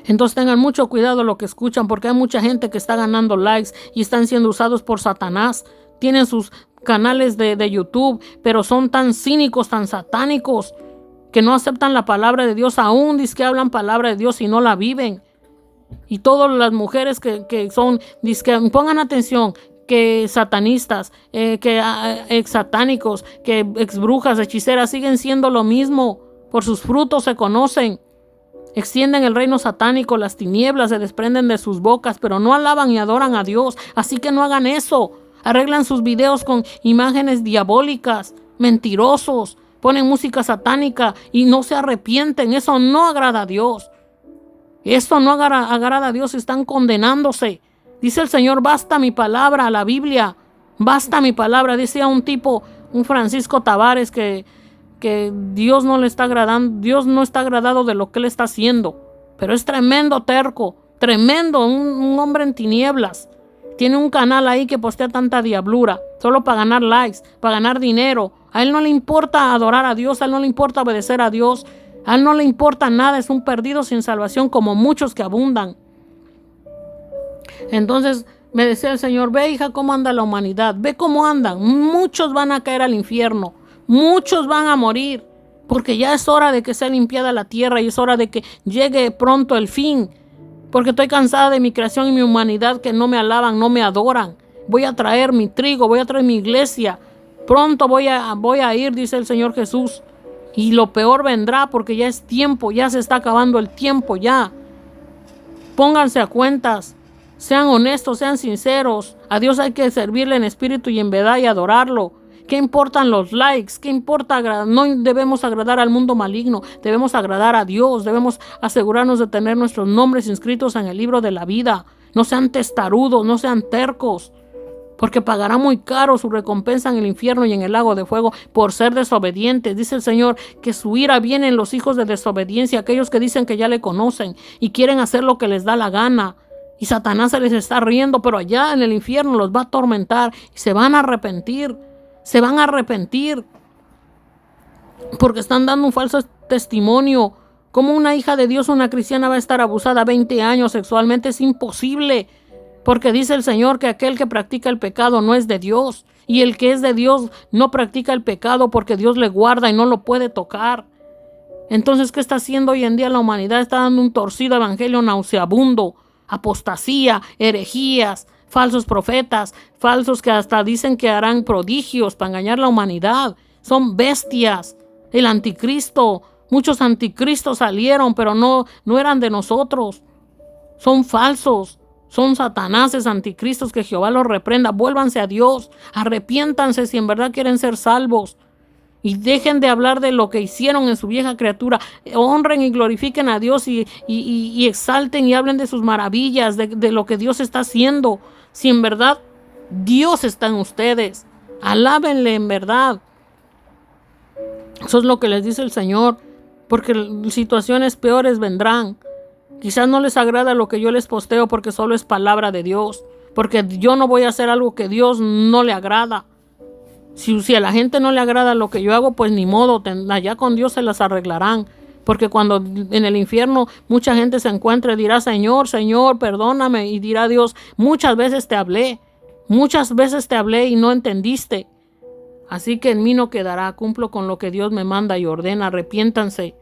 Entonces tengan mucho cuidado lo que escuchan, porque hay mucha gente que está ganando likes y están siendo usados por Satanás. Tienen sus canales de YouTube, pero son tan cínicos, tan satánicos, que no aceptan la palabra de Dios, aún dicen que hablan palabra de Dios y no la viven. Y todas las mujeres que son, pongan atención, que satanistas, que ex satánicos, que ex brujas, hechiceras, siguen siendo lo mismo. Por sus frutos se conocen. Extienden el reino satánico, las tinieblas se desprenden de sus bocas, pero no alaban y adoran a Dios. Así que no hagan eso. Arreglan sus videos con imágenes diabólicas, mentirosos. Ponen música satánica y no se arrepienten. Eso no agrada a Dios. Esto no agrada a Dios. Están condenándose. Dice el Señor, basta mi palabra, la Biblia. Basta mi palabra. Decía un Francisco Tavares, que Dios no le está agradando. Dios no está agradado de lo que él está haciendo. Pero es tremendo terco. Tremendo. Un hombre en tinieblas. Tiene un canal ahí que postea tanta diablura. Solo para ganar likes, para ganar dinero. A él no le importa adorar a Dios, a él no le importa obedecer a Dios, a él no le importa nada, es un perdido sin salvación como muchos que abundan. Entonces me decía el Señor, ve hija cómo anda la humanidad, ve cómo andan, muchos van a caer al infierno, muchos van a morir, porque ya es hora de que sea limpiada la tierra y es hora de que llegue pronto el fin, porque estoy cansada de mi creación y mi humanidad que no me alaban, no me adoran. Voy a traer mi trigo, voy a traer mi iglesia. Pronto voy a ir, dice el Señor Jesús. Y lo peor vendrá porque ya es tiempo, ya se está acabando el tiempo ya. Pónganse a cuentas, sean honestos, sean sinceros. A Dios hay que servirle en espíritu y en verdad y adorarlo. ¿Qué importan los likes? ¿Qué importa? No debemos agradar al mundo maligno, debemos agradar a Dios, debemos asegurarnos de tener nuestros nombres inscritos en el libro de la vida. No sean testarudos, no sean tercos. Porque pagará muy caro su recompensa en el infierno y en el lago de fuego por ser desobedientes. Dice el Señor que su ira viene en los hijos de desobediencia, aquellos que dicen que ya le conocen y quieren hacer lo que les da la gana. Y Satanás se les está riendo, pero allá en el infierno los va a atormentar y se van a arrepentir. Se van a arrepentir porque están dando un falso testimonio. ¿Cómo una hija de Dios, una cristiana, va a estar abusada 20 años sexualmente? Es imposible. Porque dice el Señor que aquel que practica el pecado no es de Dios. Y el que es de Dios no practica el pecado porque Dios le guarda y no lo puede tocar. Entonces, ¿qué está haciendo hoy en día la humanidad? Está dando un torcido evangelio nauseabundo, apostasía, herejías, falsos profetas, falsos que hasta dicen que harán prodigios para engañar a la humanidad. Son bestias. El anticristo, muchos anticristos salieron, pero no eran de nosotros. Son falsos. Son satanáses, anticristos, que Jehová los reprenda. Vuélvanse a Dios, arrepiéntanse si en verdad quieren ser salvos. Y dejen de hablar de lo que hicieron en su vieja criatura. Honren y glorifiquen a Dios y exalten y hablen de sus maravillas, de lo que Dios está haciendo. Si en verdad Dios está en ustedes, alábenle en verdad. Eso es lo que les dice el Señor, porque situaciones peores vendrán. Quizás no les agrada lo que yo les posteo porque solo es palabra de Dios, porque yo no voy a hacer algo que Dios no le agrada. Si a la gente no le agrada lo que yo hago, pues ni modo, allá con Dios se las arreglarán. Porque cuando en el infierno mucha gente se encuentre, dirá: Señor, Señor, perdóname. Y dirá Dios: muchas veces te hablé y no entendiste. Así que en mí no quedará, cumplo con lo que Dios me manda y ordena. Arrepiéntanse,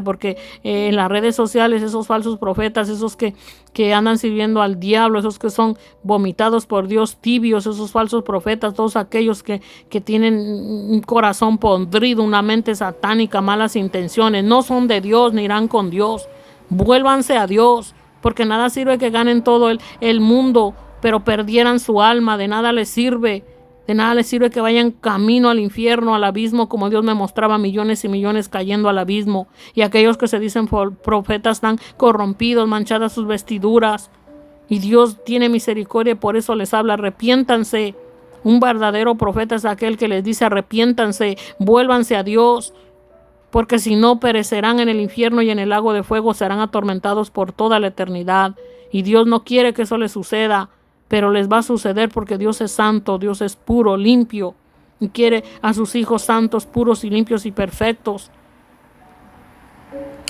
porque en las redes sociales esos falsos profetas, esos que andan sirviendo al diablo, esos que son vomitados por Dios, tibios, esos falsos profetas, todos aquellos que tienen un corazón podrido, una mente satánica, malas intenciones, no son de Dios ni irán con Dios. Vuélvanse a Dios, porque nada sirve que ganen todo el mundo, pero perdieran su alma. De nada les sirve. De nada les sirve que vayan camino al infierno, al abismo, como Dios me mostraba, millones y millones cayendo al abismo. Y aquellos que se dicen profetas están corrompidos, manchadas sus vestiduras. Y Dios tiene misericordia y por eso les habla: arrepiéntanse. Un verdadero profeta es aquel que les dice: arrepiéntanse, vuélvanse a Dios. Porque si no, perecerán en el infierno y en el lago de fuego, serán atormentados por toda la eternidad. Y Dios no quiere que eso les suceda. Pero les va a suceder porque Dios es santo, Dios es puro, limpio. Y quiere a sus hijos santos, puros y limpios y perfectos.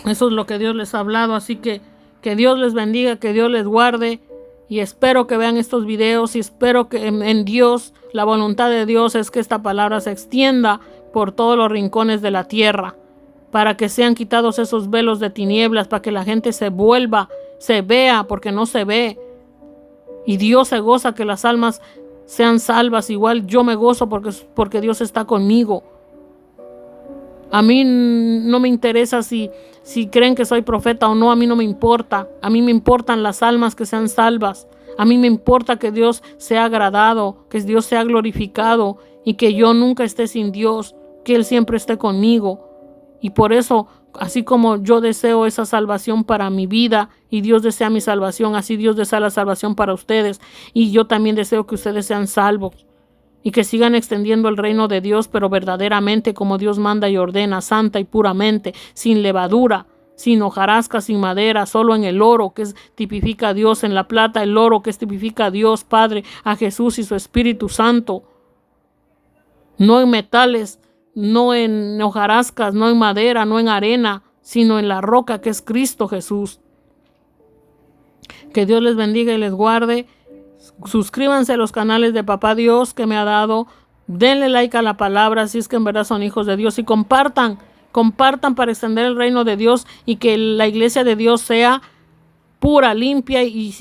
Eso es lo que Dios les ha hablado. Así que Dios les bendiga, que Dios les guarde. Y espero que vean estos videos y espero que en Dios, la voluntad de Dios es que esta palabra se extienda por todos los rincones de la tierra. Para que sean quitados esos velos de tinieblas, para que la gente se vuelva, se vea, porque no se ve. Y Dios se goza que las almas sean salvas. Igual yo me gozo porque Dios está conmigo. A mí no me interesa si creen que soy profeta o no. A mí no me importa. A mí me importan las almas que sean salvas. A mí me importa que Dios sea agradado, que Dios sea glorificado y que yo nunca esté sin Dios, que Él siempre esté conmigo. Y por eso, así como yo deseo esa salvación para mi vida y Dios desea mi salvación, así Dios desea la salvación para ustedes. Y yo también deseo que ustedes sean salvos y que sigan extendiendo el reino de Dios, pero verdaderamente como Dios manda y ordena, santa y puramente, sin levadura, sin hojarasca, sin madera, solo en el oro que tipifica a Dios, en la plata el oro que tipifica a Dios Padre, a Jesús y su Espíritu Santo. No en metales, no en hojarascas, no en madera, no en arena, sino en la roca que es Cristo Jesús. Que Dios les bendiga y les guarde. Suscríbanse a los canales de Papá Dios que me ha dado. Denle like a la palabra si es que en verdad son hijos de Dios. Y compartan para extender el reino de Dios y que la iglesia de Dios sea pura, limpia y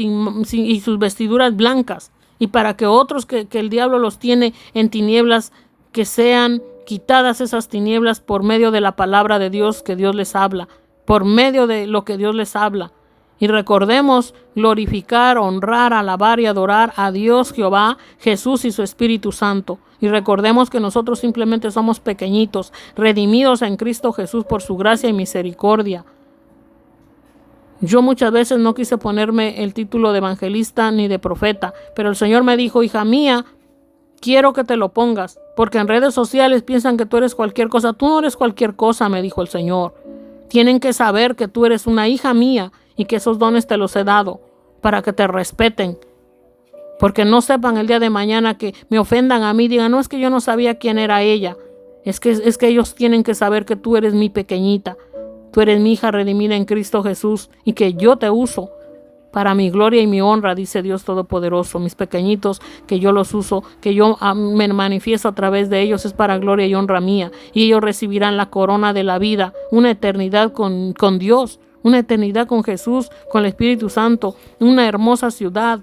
sus vestiduras blancas. Y para que otros que el diablo los tiene en tinieblas, que sean quitadas esas tinieblas por medio de la palabra de Dios que Dios les habla, por medio de lo que Dios les habla. Y recordemos glorificar, honrar, alabar y adorar a Dios Jehová, Jesús y su Espíritu Santo. Y recordemos que nosotros simplemente somos pequeñitos, redimidos en Cristo Jesús por su gracia y misericordia. Yo muchas veces no quise ponerme el título de evangelista ni de profeta, pero el Señor me dijo: hija mía, quiero que te lo pongas, porque en redes sociales piensan que tú eres cualquier cosa. Tú no eres cualquier cosa, me dijo el Señor. Tienen que saber que tú eres una hija mía y que esos dones te los he dado para que te respeten. Porque no sepan el día de mañana que me ofendan a mí, digan: no, es que yo no sabía quién era ella. Es que ellos tienen que saber que tú eres mi pequeñita. Tú eres mi hija redimida en Cristo Jesús y que yo te uso para mi gloria y mi honra, dice Dios Todopoderoso. Mis pequeñitos, que yo los uso, que yo me manifiesto a través de ellos, es para gloria y honra mía. Y ellos recibirán la corona de la vida, una eternidad con Dios, una eternidad con Jesús, con el Espíritu Santo, una hermosa ciudad,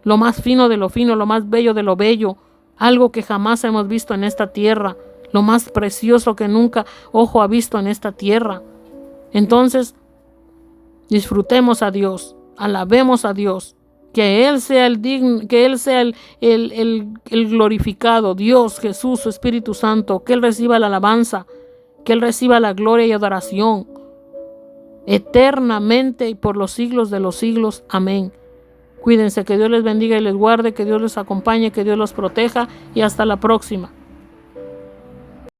lo más fino de lo fino, lo más bello de lo bello, algo que jamás hemos visto en esta tierra, lo más precioso que nunca ojo ha visto en esta tierra. Entonces, disfrutemos a Dios, alabemos a Dios, que Él sea el digno, que Él sea el glorificado, Dios, Jesús, su Espíritu Santo, que Él reciba la alabanza, que Él reciba la gloria y adoración, eternamente y por los siglos de los siglos. Amén. Cuídense, que Dios les bendiga y les guarde, que Dios les acompañe, que Dios los proteja y hasta la próxima.